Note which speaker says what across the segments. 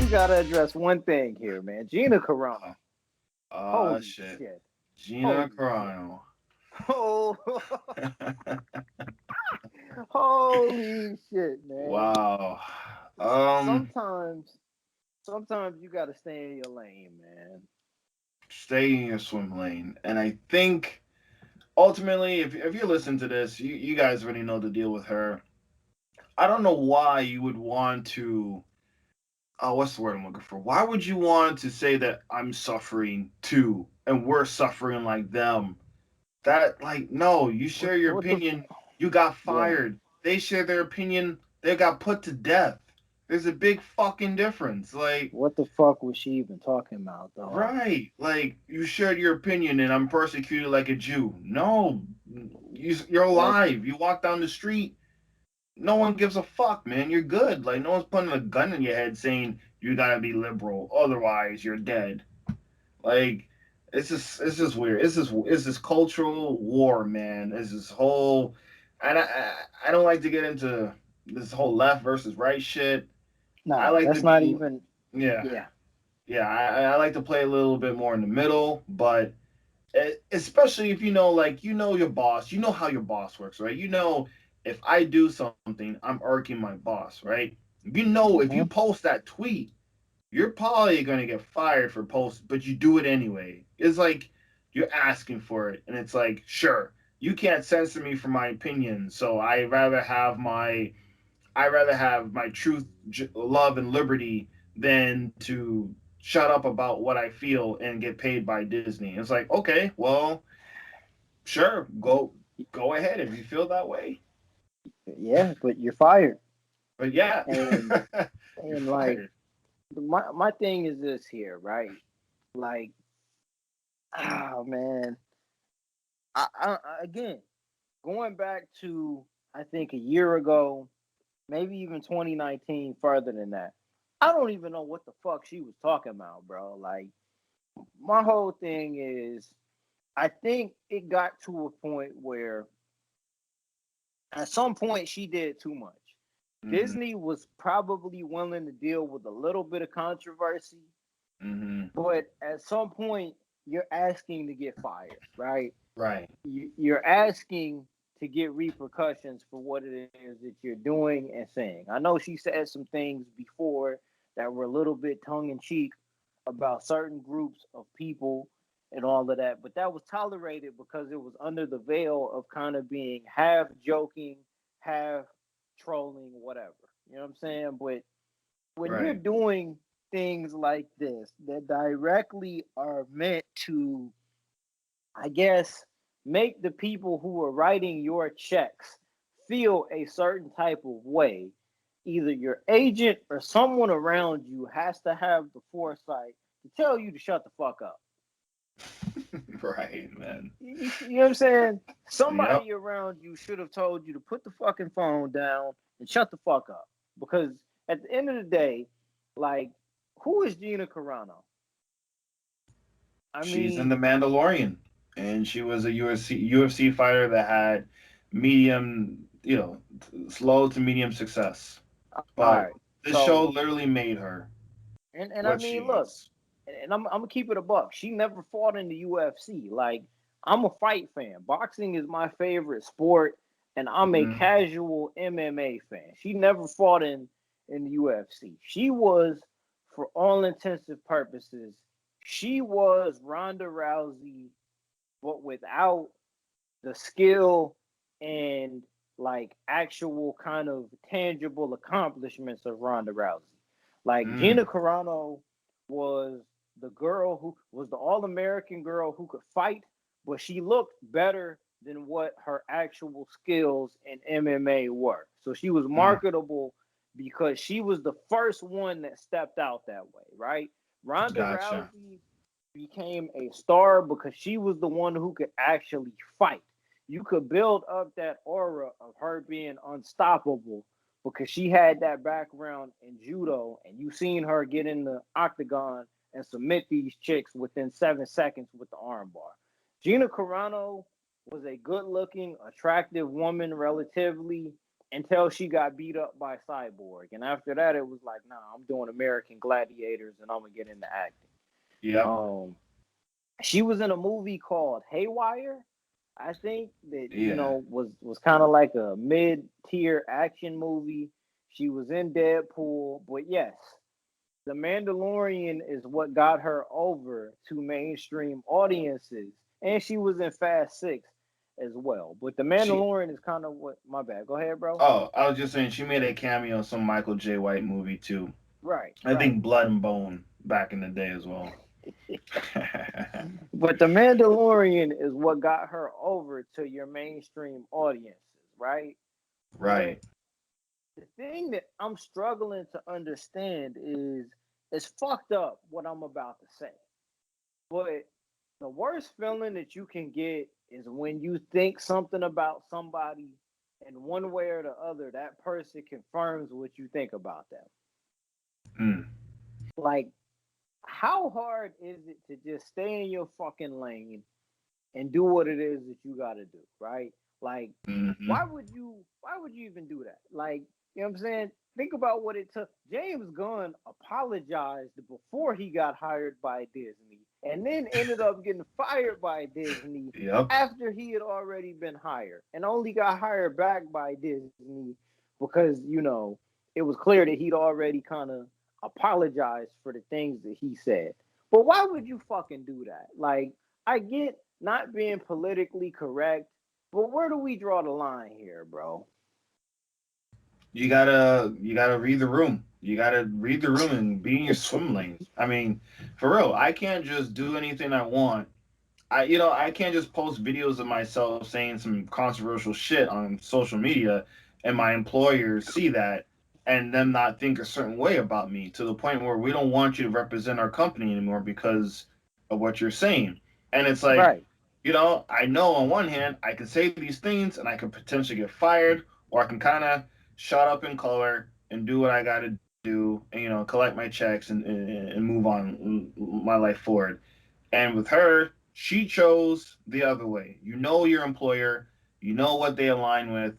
Speaker 1: we gotta address one thing here, man. Gina Carano. Holy
Speaker 2: Shit.
Speaker 1: shit.
Speaker 2: Gina
Speaker 1: Holy shit.
Speaker 2: Carano.
Speaker 1: Oh, holy shit, man.
Speaker 2: Wow. Um,
Speaker 1: Sometimes, sometimes you gotta stay in your lane, man.
Speaker 2: Stay in your swim lane. And I think ultimately, if you listen to this, you guys already know the deal with her. I don't know why you would want to. Oh, what's the word I'm looking for? Why would you want to say that I'm suffering too, and we're suffering like them? That like no, you
Speaker 1: What?
Speaker 2: share your
Speaker 1: What the?
Speaker 2: opinion, you got
Speaker 1: Yeah.
Speaker 2: fired. They share their opinion, they got put to death. There's a big fucking difference. Like
Speaker 1: What the fuck was she even talking about, dog?
Speaker 2: right, like you shared your opinion and I'm persecuted like a Jew. No, you're
Speaker 1: That
Speaker 2: alive. You walk down the street, no one gives a fuck, man. You're good. Like no one's putting a gun in your head saying you gotta be liberal, otherwise you're dead. Like it's just weird. It's this cultural war, man. It's this whole, and I don't like to get into this whole left versus right shit. I
Speaker 1: nah,
Speaker 2: like to
Speaker 1: that's not
Speaker 2: be,
Speaker 1: even.
Speaker 2: yeah,
Speaker 1: Yeah.
Speaker 2: yeah. I like to play a little bit more in the middle, but especially if you know, like you know your boss, you know how your boss works, right? You know if I do something, I'm irking my boss, right? You know if you
Speaker 1: Hmm.
Speaker 2: post that tweet, you're probably going to get fired for post, but you do it anyway. It's like you're asking for it, and it's like, sure, you can't censor me for my opinion, so I rather have my truth, love, and liberty than to shut up about what I feel and get paid by Disney. It's like, okay, well, sure, go ahead if you feel that way,
Speaker 1: Yeah, but you're fired.
Speaker 2: but yeah,
Speaker 1: And
Speaker 2: you're
Speaker 1: and like
Speaker 2: fired.
Speaker 1: my thing is this here, right? Like, oh man, again, going back to I think a year ago, maybe even 2019, further than that. I don't even know what the fuck she was talking about, bro. Like, my whole thing is, I think it got to a point where, at some point, she did too much.
Speaker 2: Mm-hmm.
Speaker 1: Disney was probably willing to deal with a little bit of controversy,
Speaker 2: Mm-hmm.
Speaker 1: but at some point, you're asking to get fired, right?
Speaker 2: Right.
Speaker 1: You're asking to get repercussions for what it is that you're doing and saying. I know she said some things before that were a little bit tongue in cheek about certain groups of people and all of that, but that was tolerated because it was under the veil of kind of being half joking, half trolling, whatever. You know what I'm saying? But when you're
Speaker 2: Right.
Speaker 1: doing things like this that directly are meant to, I guess, make the people who are writing your checks feel a certain type of way. Either your agent or someone around you has to have the foresight to tell you to shut the fuck up.
Speaker 2: Right, man.
Speaker 1: You know what I'm saying?
Speaker 2: Yep.
Speaker 1: Somebody around you should have told you to put the fucking phone down and shut the fuck up. Because at the end of the day, like, who is Gina Carano? I
Speaker 2: She's in the
Speaker 1: mean,
Speaker 2: Mandalorian, and she was a UFC fighter that had medium, slow to medium success.
Speaker 1: all
Speaker 2: But
Speaker 1: right.
Speaker 2: this show
Speaker 1: So,
Speaker 2: literally made her
Speaker 1: and I
Speaker 2: what she
Speaker 1: mean, look,
Speaker 2: is.
Speaker 1: and I'm gonna keep it a buck. She never fought in the UFC. Like, I'm a fight fan. Boxing is my favorite sport, and I'm a
Speaker 2: Mm-hmm.
Speaker 1: casual MMA fan. She never fought in the UFC. She was, for all intensive purposes, she was Ronda Rousey, but without the skill and like actual kind of tangible accomplishments of Ronda Rousey. Like,
Speaker 2: Mm,
Speaker 1: Gina Carano was the girl who was the All American girl who could fight, but she looked better than what her actual skills in MMA were. So she was
Speaker 2: mm,
Speaker 1: marketable because she was the first one that stepped out that way, right? Ronda
Speaker 2: gotcha.
Speaker 1: Rousey became a star because she was the one who could actually fight. You could build up that aura of her being unstoppable because she had that background in judo, and you seen her get in the octagon and submit these chicks within 7 seconds with the armbar. Gina Carano was a good looking, attractive woman, relatively, until she got beat up by Cyborg. And after that, it was like, nah, I'm doing American Gladiators and I'm gonna get into acting.
Speaker 2: Yep.
Speaker 1: She was in a movie called Haywire. I think that
Speaker 2: Yeah.
Speaker 1: was kind of like a mid-tier action movie. She was in Deadpool, but yes, The Mandalorian is what got her over to mainstream audiences, and she was in Fast Six as well. But The
Speaker 2: She.
Speaker 1: Mandalorian is kind of what. My bad. Go ahead, bro.
Speaker 2: Oh, I was just saying she made a cameo in some Michael J. White movie too.
Speaker 1: Right,
Speaker 2: I
Speaker 1: right.
Speaker 2: think Blood and Bone back in the day as well.
Speaker 1: But The Mandalorian is what got her over to your mainstream audiences, right? But
Speaker 2: Right.
Speaker 1: the thing that I'm struggling to understand is it's fucked up what I'm about to say. But the worst feeling that you can get is when you think something about somebody and one way or the other that person confirms what you think about them.
Speaker 2: Mm.
Speaker 1: Like, how hard is it to just stay in your fucking lane and do what it is that you got to do, right? Like,
Speaker 2: Hmm.
Speaker 1: why would you even do that? Like, you know what I'm saying? Think about what it took. James Gunn apologized before he got hired by Disney and then ended up getting fired by Disney
Speaker 2: Yep.
Speaker 1: after he had already been hired and only got hired back by Disney because, it was clear that he'd already kind of apologized for the things that he said. But why would you fucking do that? Like, I get not being politically correct, but where do we draw the line here, bro?
Speaker 2: You gotta read the room. You gotta read the room and be in your swim lanes. I mean, for real, I can't just do anything I want. I can't just post videos of myself saying some controversial shit on social media and my employers see that and them not think a certain way about me to the point where we don't want you to represent our company anymore because of what you're saying. And it's like,
Speaker 1: Right,
Speaker 2: I know on one hand I can say these things and I can potentially get fired, or I can kind of shut up in color and do what I got to do and collect my checks and move on my life forward. And with her, she chose the other way. You know your employer, you know what they align with,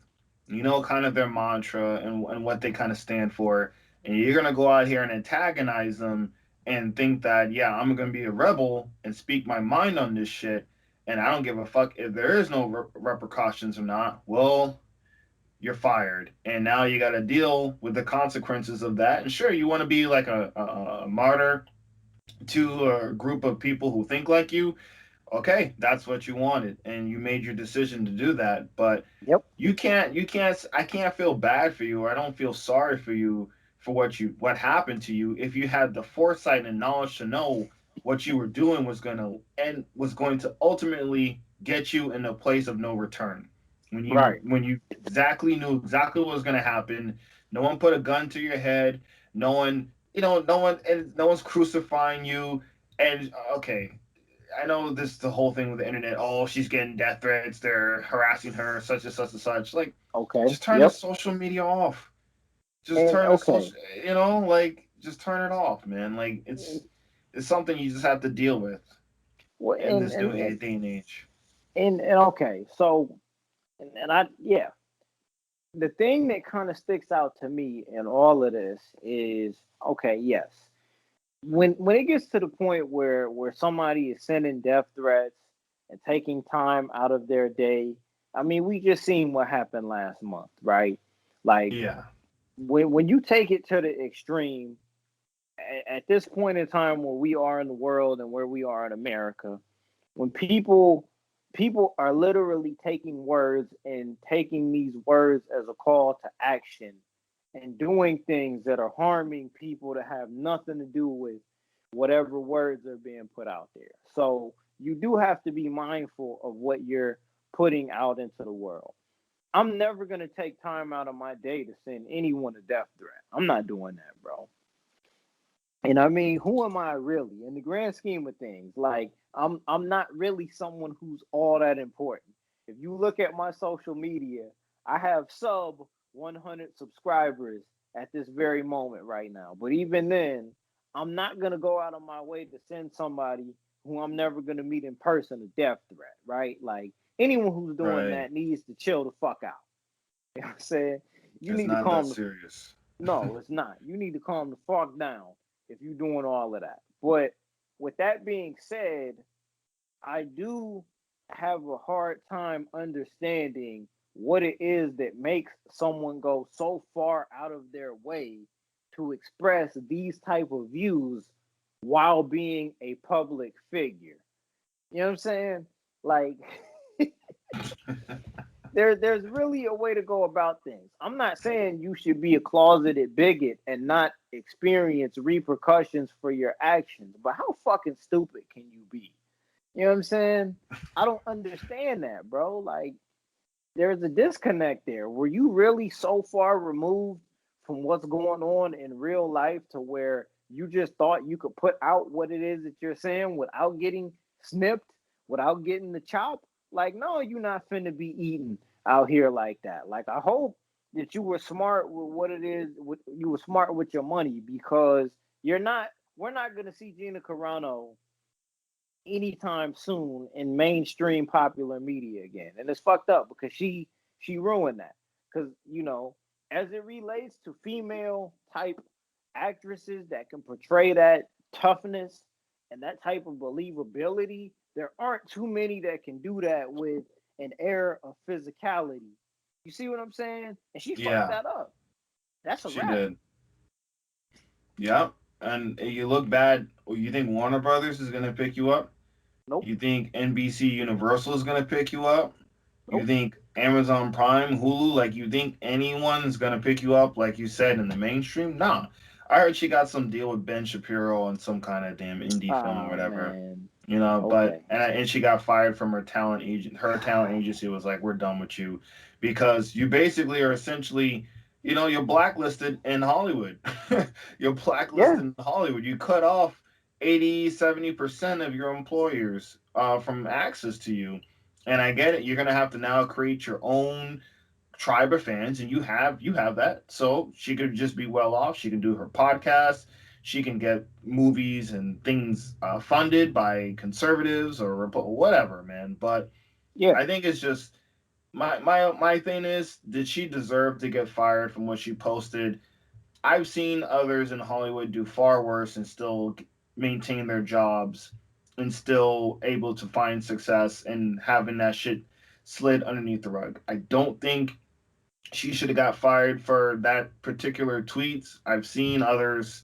Speaker 2: you know kind of their mantra and what they kind of stand for. And you're going to go out here and antagonize them and think that, yeah, I'm going to be a rebel and speak my mind on this shit. And I don't give a fuck if there is no repercussions or not. Well, you're fired. And now you got to deal with the consequences of that. And sure, you want to be like a martyr to a group of people who think like you, okay, that's what you wanted and you made your decision to do that. But
Speaker 1: yep,
Speaker 2: you can't I can't feel bad for you, or I don't feel sorry for you for what happened to you if you had the foresight and knowledge to know what you were doing was going to ultimately get you in a place of no return.
Speaker 1: right,
Speaker 2: When you exactly knew exactly what was going to happen, no one put a gun to your head, no one, no one's crucifying you. And okay, I know this is the whole thing with the internet. Oh, she's getting death threats. They're harassing her, such and such and such. Like,
Speaker 1: okay,
Speaker 2: just turn the
Speaker 1: yep,
Speaker 2: social media off. Just
Speaker 1: and
Speaker 2: turn the
Speaker 1: okay,
Speaker 2: social, just turn it off, man. Like, it's something you just have to deal with
Speaker 1: well,
Speaker 2: in this new day and age.
Speaker 1: and okay, so and I yeah, the thing that kind of sticks out to me in all of this is okay, yes, when it gets to the point where somebody is sending death threats and taking time out of their day, I mean, we just seen what happened last month, right? Like
Speaker 2: Yeah,
Speaker 1: when you take it to the extreme, at this point in time where we are in the world and where we are in America, when people are literally taking words and taking these words as a call to action and doing things that are harming people that have nothing to do with whatever words are being put out there. So you do have to be mindful of what you're putting out into the world. I'm never going to take time out of my day to send anyone a death threat. I'm not doing that, bro. And I mean, who am I really in the grand scheme of things? Like, I'm not really someone who's all that important. If you look at my social media, I have sub 100 subscribers at this very moment right now. But even then, I'm not gonna go out of my way to send somebody who I'm never gonna meet in person a death threat, right? Like anyone who's doing
Speaker 2: right.
Speaker 1: that needs to chill the fuck out. You know what I'm saying? You
Speaker 2: It's
Speaker 1: need to
Speaker 2: not that
Speaker 1: calm the
Speaker 2: serious.
Speaker 1: no, it's not. You need to calm the fuck down if you're doing all of that. But with that being said, I do have a hard time understanding what it is that makes someone go so far out of their way to express these type of views while being a public figure. You know what I'm saying? Like there's really a way to go about things. I'm not saying you should be a closeted bigot and not experience repercussions for your actions, but how fucking stupid can you be? You know what I'm saying? I don't understand that, bro. Like there's a disconnect there. Were you really so far removed from what's going on in real life to where you just thought you could put out what it is that you're saying without getting snipped, without getting the chop? Like, no, you're not finna be eating out here like that. Like, I hope that you were smart with what it is. You were smart with your money because you're not. We're not gonna see Gina Carano anytime soon in mainstream popular media again. And it's fucked up because she ruined that. Because, as it relates to female type actresses that can portray that toughness and that type of believability, there aren't too many that can do that with an air of physicality. You see what I'm saying? And she fucked
Speaker 2: Yeah,
Speaker 1: that up. That's a
Speaker 2: she
Speaker 1: wrap.
Speaker 2: did. Yep. And you look bad. You think Warner Brothers is gonna pick you up?
Speaker 1: Nope.
Speaker 2: You think NBC Universal is gonna pick you up? You
Speaker 1: Nope.
Speaker 2: think Amazon Prime, Hulu, like you think anyone's gonna pick you up, like you said, in the mainstream? Nah. I heard she got some deal with Ben Shapiro on some kind of damn indie film or
Speaker 1: Oh
Speaker 2: whatever.
Speaker 1: man.
Speaker 2: But
Speaker 1: Okay.
Speaker 2: and she got fired from her talent agent. Her talent agency was like, "We're done with you," because you basically are essentially, you're blacklisted in Hollywood. You're
Speaker 1: Yeah.
Speaker 2: blacklisted in Hollywood. You cut off 80-70% of your employers from access to you. And I get it. You're gonna have to now create your own tribe of fans, and you have that. So she could just be well off. She can do her podcast. She can get movies and things funded by conservatives or whatever, man. But
Speaker 1: Yeah.
Speaker 2: I think it's just my thing is, did she deserve to get fired from what she posted? I've seen others in Hollywood do far worse and still maintain their jobs and still able to find success and having that shit slid underneath the rug. I don't think she should have got fired for that particular tweets. I've seen others,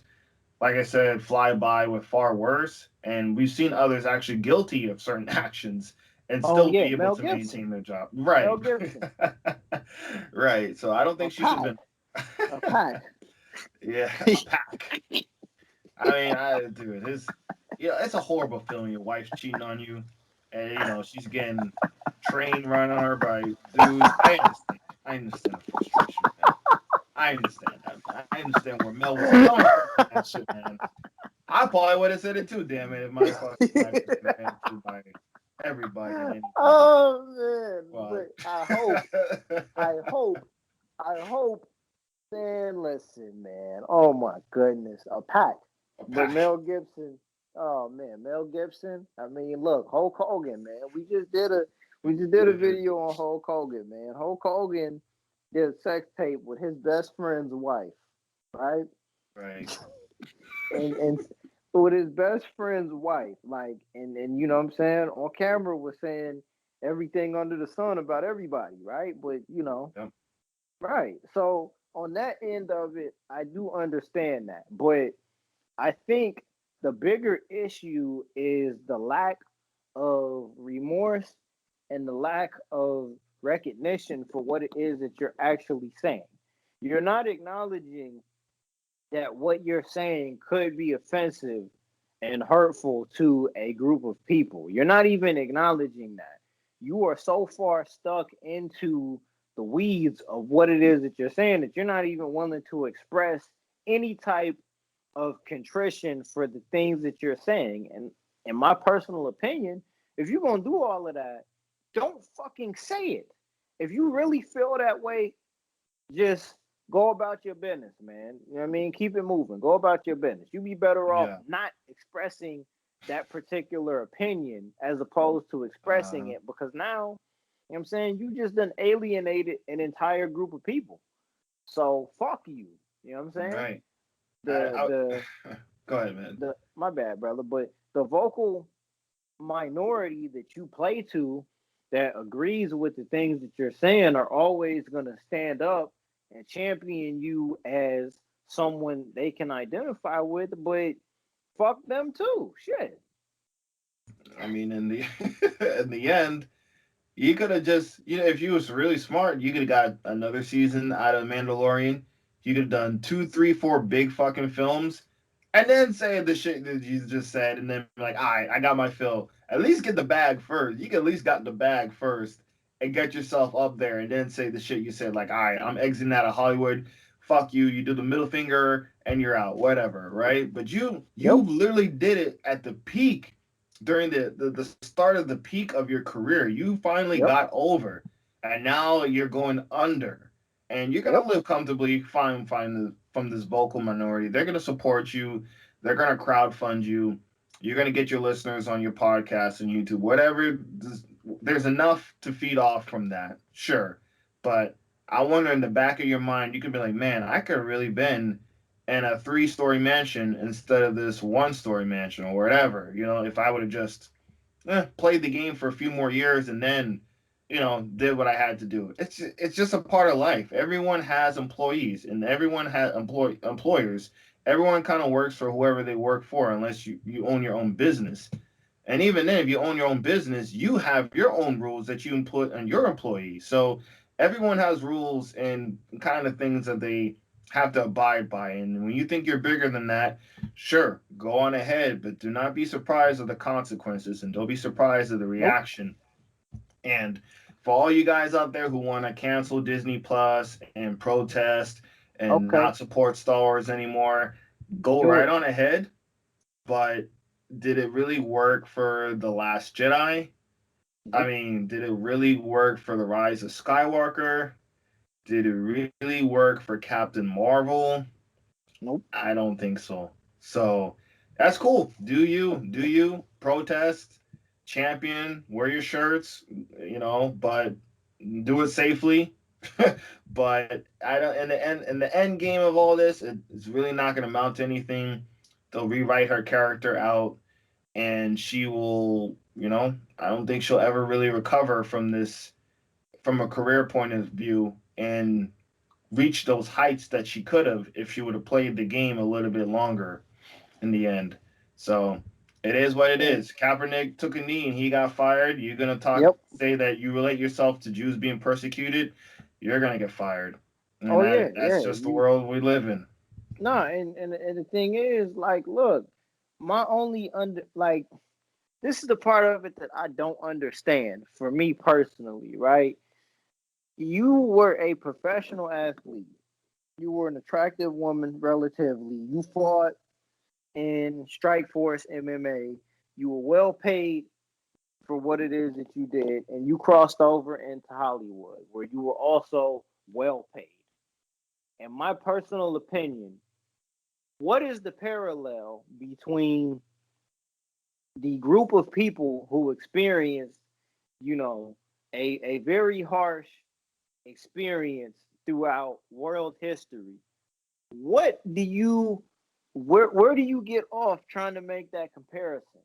Speaker 2: like I said, fly by with far worse, and we've seen others actually guilty of certain actions and
Speaker 1: Oh
Speaker 2: still
Speaker 1: yeah.
Speaker 2: be able
Speaker 1: Mel
Speaker 2: to
Speaker 1: Gibson.
Speaker 2: maintain their job.
Speaker 1: Mel
Speaker 2: Right.
Speaker 1: Gibson.
Speaker 2: Right. So I don't
Speaker 1: A
Speaker 2: think she should
Speaker 1: pack.
Speaker 2: have
Speaker 1: A
Speaker 2: been.
Speaker 1: pack.
Speaker 2: Yeah, a pack. I mean, I do it. It's a horrible feeling. Your wife's cheating on you, and she's getting train run on her by dudes. I understand. I understand the frustration, man. I understand that, man. I understand where Mel was coming from with that shit, man. I probably would have said it too, damn it, if my fucking wife was getting ran through by everybody and anybody.
Speaker 1: Oh man.
Speaker 2: But
Speaker 1: But I hope, man, listen, man. Oh my goodness. A pack.
Speaker 2: a
Speaker 1: But
Speaker 2: pack.
Speaker 1: Mel Gibson, oh man, Mel Gibson. I mean, look, Hulk Hogan, man. We just did a video on Hulk Hogan, man. Hulk Hogan did a sex tape with his best friend's wife, right?
Speaker 2: Right.
Speaker 1: and with his best friend's wife, like, and you know what I'm saying, on camera was saying everything under the sun about everybody, right? But
Speaker 2: Yep.
Speaker 1: right. So on that end of it, I do understand that, but I think the bigger issue is the lack of remorse and the lack of recognition for what it is that you're actually saying. You're not acknowledging that what you're saying could be offensive and hurtful to a group of people. You're not even acknowledging that. You are so far stuck into the weeds of what it is that you're saying that you're not even willing to express any type of contrition for the things that you're saying. And in my personal opinion, if you're going to do all of that, don't fucking say it. If you really feel that way, just go about your business, man. You know what I mean? Keep it moving. Go about your business. You'd be better off
Speaker 2: Yeah.
Speaker 1: not expressing that particular opinion as opposed to expressing
Speaker 2: Uh,
Speaker 1: it because now, you know what I'm saying, you just done alienated an entire group of people. So fuck you. You know what I'm saying?
Speaker 2: Right.
Speaker 1: The the
Speaker 2: Go ahead, man.
Speaker 1: the my bad, brother, but the vocal minority that you play to that agrees with the things that you're saying are always going to stand up and champion you as someone they can identify with, but fuck them too. Shit.
Speaker 2: I mean, in the in the end, you could have just, if you was really smart, you could have got another season out of Mandalorian. You could have done two, three, four big fucking films, and then say the shit that you just said, and then be like, all right, I got my fill. At least get the bag first. You could at least got the bag first and get yourself up there, and then say the shit you said, like, all right, I'm exiting out of Hollywood. Fuck you. You do the middle finger, and you're out. Whatever, right? But you
Speaker 1: Yep.
Speaker 2: literally did it at the peak during the start of the peak of your career. You finally
Speaker 1: Yep.
Speaker 2: got over, and now you're going under, and you're
Speaker 1: Yep.
Speaker 2: gonna live comfortably fine from this vocal minority. They're gonna support you. They're gonna crowd fund you. You're gonna get your listeners on your podcast and YouTube, whatever. There's enough to feed off from that, sure, but I wonder in the back of your mind, you could be like, man, I could have really been in a three-story mansion instead of this one-story mansion or whatever. If I would have just played the game for a few more years and then, did what I had to do. It's just a part of life. Everyone has employees and everyone has employers. Everyone kind of works for whoever they work for, unless you own your own business. And even then, if you own your own business, you have your own rules that you input on your employees. So everyone has rules and kind of things that they have to abide by. And when you think you're bigger than that, sure, go on ahead, but do not be surprised at the consequences and don't be surprised at the
Speaker 1: Nope.
Speaker 2: reaction. And for all you guys out there who want to cancel Disney Plus and protest and
Speaker 1: Okay.
Speaker 2: not support Star Wars anymore, go
Speaker 1: Do
Speaker 2: right
Speaker 1: it.
Speaker 2: on ahead. But did it really work for The Last Jedi? I
Speaker 1: Nope.
Speaker 2: mean, did it really work for The Rise of Skywalker? Did it really work for Captain Marvel?
Speaker 1: Nope.
Speaker 2: I don't think so. So that's cool. Do you protest, champion, wear your shirts, but do it safely. But I don't. In the end game of all this, it's really not going to amount to anything. They'll rewrite her character out, and she will. I don't think she'll ever really recover from this, from a career point of view, and reach those heights that she could have if she would have played the game a little bit longer in the end. So it is what it
Speaker 1: And
Speaker 2: is. Kaepernick took a knee and he got fired. You're gonna
Speaker 1: yep.
Speaker 2: say that you relate yourself to Jews being persecuted, you're gonna get fired. And
Speaker 1: Oh yeah,
Speaker 2: that's
Speaker 1: yeah.
Speaker 2: just the
Speaker 1: You
Speaker 2: world we live in.
Speaker 1: nah, and the thing is, like, look, my only under like this is the part of it that I don't understand for me personally, right? You were a professional athlete. You were an attractive woman, relatively. You fought in Strike Force MMA. You were well paid for what it is that you did, and you crossed over into Hollywood, where you were also well paid. In my personal opinion, what is the parallel between the group of people who experienced, you know, a very harsh experience throughout world history? What do you where do you get off trying to make that comparison?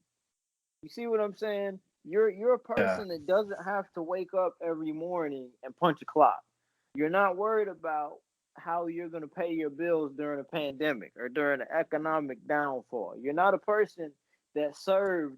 Speaker 1: You see what I'm saying? You're a
Speaker 2: Yeah.
Speaker 1: person that doesn't have to wake up every morning and punch a clock. You're not worried about how you're going to pay your bills during a pandemic or during an economic downfall. You're not a person that served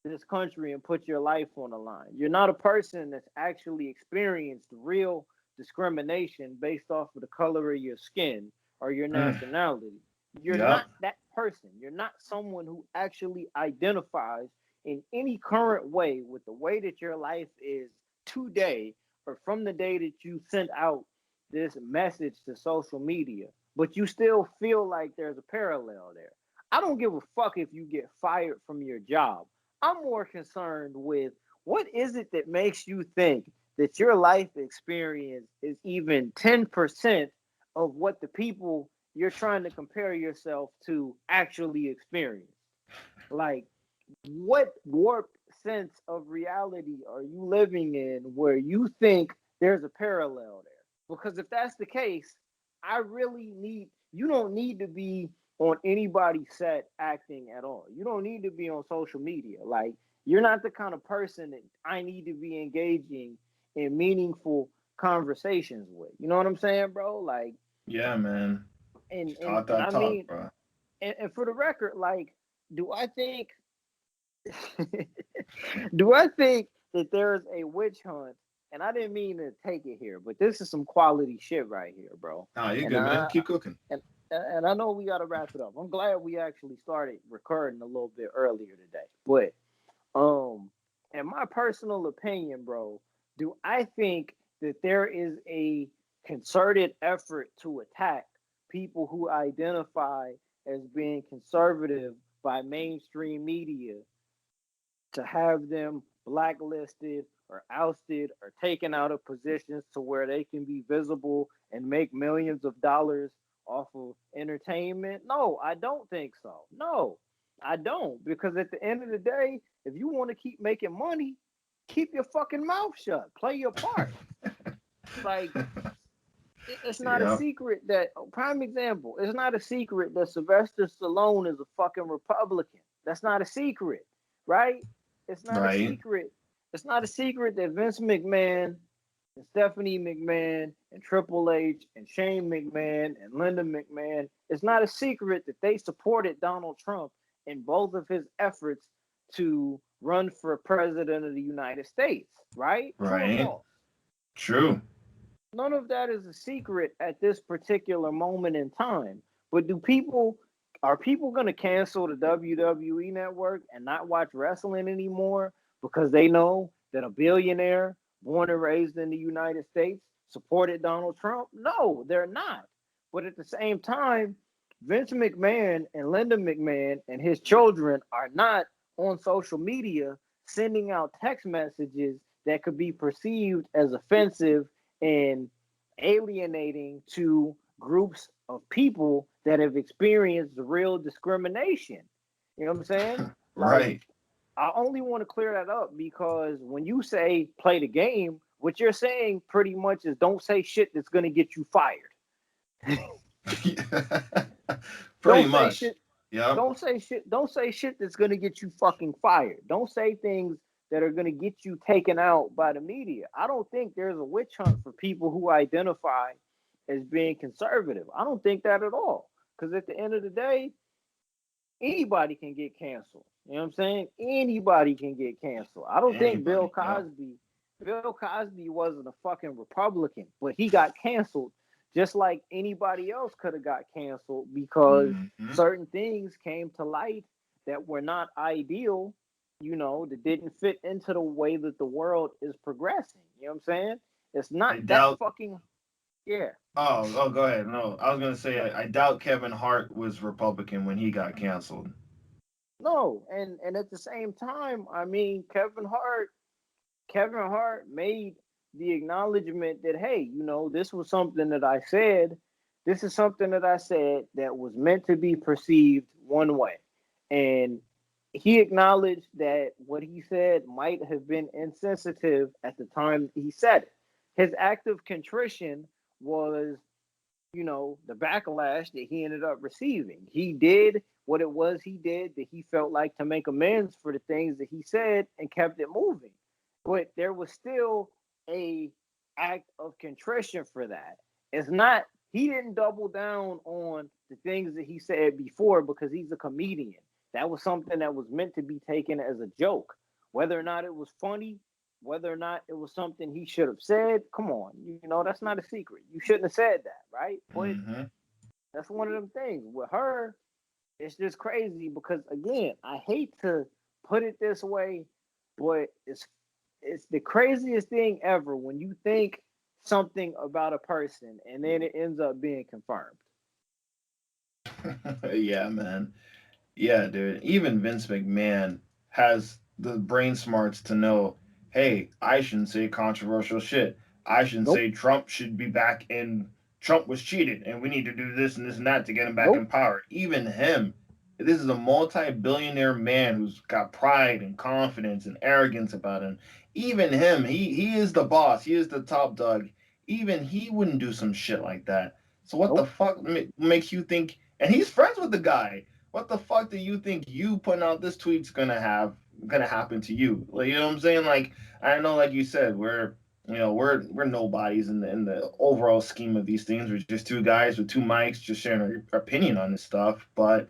Speaker 1: this country and put your life on the line. You're not a person that's actually experienced real discrimination based off of the color of your skin or your
Speaker 2: Mm.
Speaker 1: nationality. You're not
Speaker 2: Yep.
Speaker 1: that person. You're not someone who actually identifies in any current way with the way that your life is today or from the day that you sent out this message to social media, but you still feel like there's a parallel there. I don't give a fuck if you get fired from your job. I'm more concerned with what is it that makes you think that your life experience is even 10% of what the people you're trying to compare yourself to actually experience. Like, what warped sense of reality are you living in where you think there's a parallel there? Because if that's the case, I really need. You don't need to be on anybody's set acting at all. You don't need to be on social media. Like you're not the kind of person that I need to be engaging in meaningful conversations with. You know what I'm saying, bro? Like,
Speaker 2: Yeah, man.
Speaker 1: and
Speaker 2: Just
Speaker 1: and
Speaker 2: talk
Speaker 1: and
Speaker 2: that
Speaker 1: I
Speaker 2: talk,
Speaker 1: mean,
Speaker 2: bro.
Speaker 1: and for the record, like, do I think do I think that there's a witch hunt? And I didn't mean to take it here, but this is some quality shit right here, bro.
Speaker 2: Nah, you
Speaker 1: And
Speaker 2: good, man.
Speaker 1: I
Speaker 2: Keep cooking.
Speaker 1: and and I know we got to wrap it up. I'm glad we actually started recording a little bit earlier today. But in my personal opinion, bro, do I think that there is a concerted effort to attack people who identify as being conservative by mainstream media to have them blacklisted or ousted or taken out of positions to where they can be visible and make millions of dollars off of entertainment? No, I don't think so. No, I don't. Because at the end of the day, if you want to keep making money, keep your fucking mouth shut. Play your part. Like, it's not a
Speaker 2: Yep.
Speaker 1: secret that, prime example, it's not a secret that Sylvester Stallone is a fucking Republican. That's not a secret, right? It's not a
Speaker 2: Right.
Speaker 1: secret. It's not a secret that Vince McMahon and Stephanie McMahon and Triple H and Shane McMahon and Linda McMahon, it's not a secret that they supported Donald Trump in both of his efforts to run for president of the United States, right? True or
Speaker 2: Right.
Speaker 1: false?
Speaker 2: True.
Speaker 1: None of that is a secret at this particular moment in time. But do people are people going to cancel the WWE network and not watch wrestling anymore because they know that a billionaire born and raised in the United States supported Donald Trump? No, they're not. But at the same time, Vince McMahon and Linda McMahon and his children are not on social media sending out text messages that could be perceived as offensive and alienating to groups of people that have experienced real discrimination. You know what I'm saying? Like,
Speaker 2: Right.
Speaker 1: I only want to clear that up because when you say play the game, what you're saying pretty much is don't say shit that's going to get you fired.
Speaker 2: Pretty
Speaker 1: Don't say
Speaker 2: much.
Speaker 1: shit.
Speaker 2: Yep.
Speaker 1: Don't say shit. Don't say shit that's gonna get you fucking fired. Don't say things that are gonna get you taken out by the media. I don't think there's a witch hunt for people who identify as being conservative. I don't think that at all. Because at the end of the day, anybody can get canceled. You know what I'm saying? Anybody can get canceled. I don't think
Speaker 2: Anybody. Yep.
Speaker 1: Bill Cosby wasn't a fucking Republican, but he got canceled just like anybody else could have got canceled because
Speaker 2: Mm-hmm.
Speaker 1: certain things came to light that were not ideal, that didn't fit into the way that the world is progressing. You know what I'm saying? It's not
Speaker 2: I
Speaker 1: that
Speaker 2: doubt.
Speaker 1: fucking, yeah.
Speaker 2: Oh, go ahead. No, I was gonna say
Speaker 1: No,
Speaker 2: I doubt Kevin Hart was Republican when he got canceled.
Speaker 1: no, and at the same time, I mean, Kevin Hart made the acknowledgement that, hey, this was something that I said. This is something that I said that was meant to be perceived one way. And he acknowledged that what he said might have been insensitive at the time he said it. His act of contrition was, the backlash that he ended up receiving. He did what it was he did that he felt like to make amends for the things that he said and kept it moving. But there was still a act of contrition for that. It's not he didn't double down on the things that he said before because he's a comedian. That was something that was meant to be taken as a joke. Whether or not it was funny, whether or not it was something he should have said, come on, that's not a secret. You shouldn't have said that, right? But
Speaker 2: Mm-hmm.
Speaker 1: that's one of them things. With her, it's just crazy because again, I hate to put it this way, but it's the craziest thing ever when you think something about a person and then it ends up being confirmed.
Speaker 2: Yeah, man. Yeah, dude. Even Vince McMahon has the brain smarts to know, hey, I shouldn't say controversial shit. I shouldn't
Speaker 1: Nope,
Speaker 2: say Trump should be back in. Trump was cheated, and we need to do this and this and that to get him back in
Speaker 1: nope.
Speaker 2: power. Even him. This is a multi-billionaire man who's got pride and confidence and arrogance about him. Even him, he is the boss. He is the top dog. Even he wouldn't do some shit like that. So what the
Speaker 1: Nope.
Speaker 2: fuck makes you think? And he's friends with the guy. What the fuck do you think you putting out this tweet's gonna happen to you? Like, you know what I'm saying? Like, I know, like you said, we're nobodies in the overall scheme of these things. We're just two guys with two mics just sharing our opinion on this stuff. But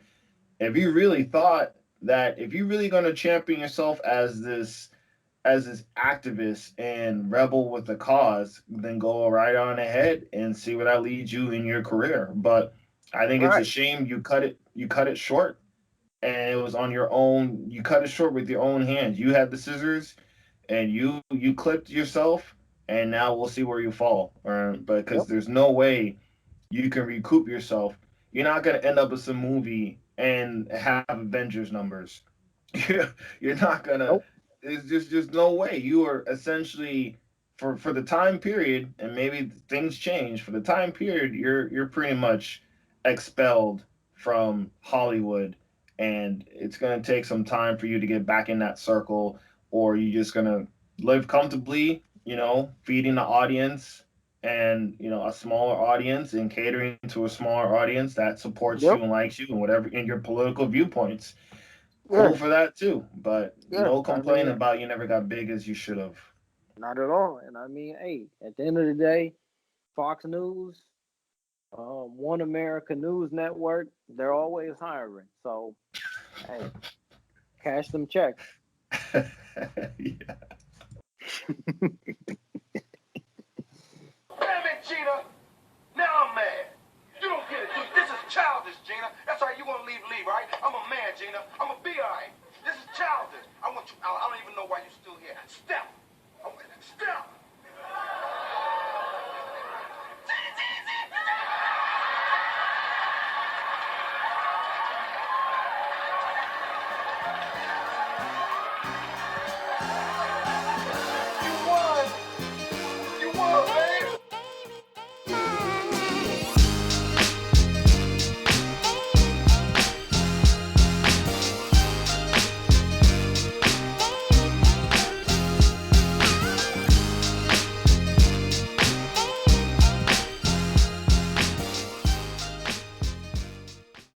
Speaker 2: if you really thought that, if you're really gonna champion yourself as this activist and rebel with the cause, then go right on ahead and see where that leads you in your career. But I think it's a
Speaker 1: Right.
Speaker 2: shame you cut it short, and it was on your own. You cut it short with your own hands. You had the scissors, and you clipped yourself, and now we'll see where you fall. But because
Speaker 1: Yep.
Speaker 2: there's no way you can recoup yourself. You're not gonna end up with some movie and have Avengers numbers. You're not gonna.
Speaker 1: Nope.
Speaker 2: There's just no way. You are essentially, for the time period, and maybe things change. For the time period, you're pretty much expelled from Hollywood, and it's gonna take some time for you to get back in that circle, or you're just gonna live comfortably, feeding the audience, and a smaller audience, and catering to a smaller audience that supports you
Speaker 1: Yep.
Speaker 2: and likes you and whatever in your political viewpoints. Cool
Speaker 1: Yeah.
Speaker 2: for that too, but
Speaker 1: Yeah.
Speaker 2: no
Speaker 1: I
Speaker 2: complaining
Speaker 1: mean,
Speaker 2: about you never got big as you should have.
Speaker 1: not at all. And I mean, hey, at the end of the day, Fox News, One America News Network, they're always hiring. So, hey, cash them checks.
Speaker 2: Yeah.
Speaker 3: Damn it, Gina! Now I'm mad. You don't get it, dude. This is childish, Gina. That's right. You want to leave, right? I'm a man, Gina.